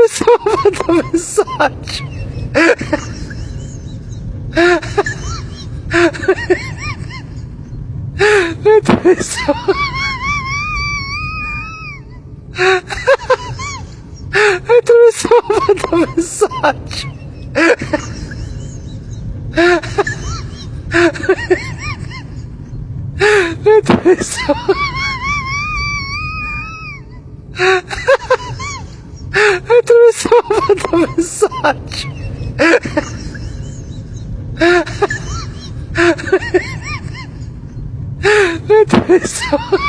Stavo mandando messaggi. Mentre stavo mandando messaggi. Mentre stavo mandando messaggi. Mentre stavo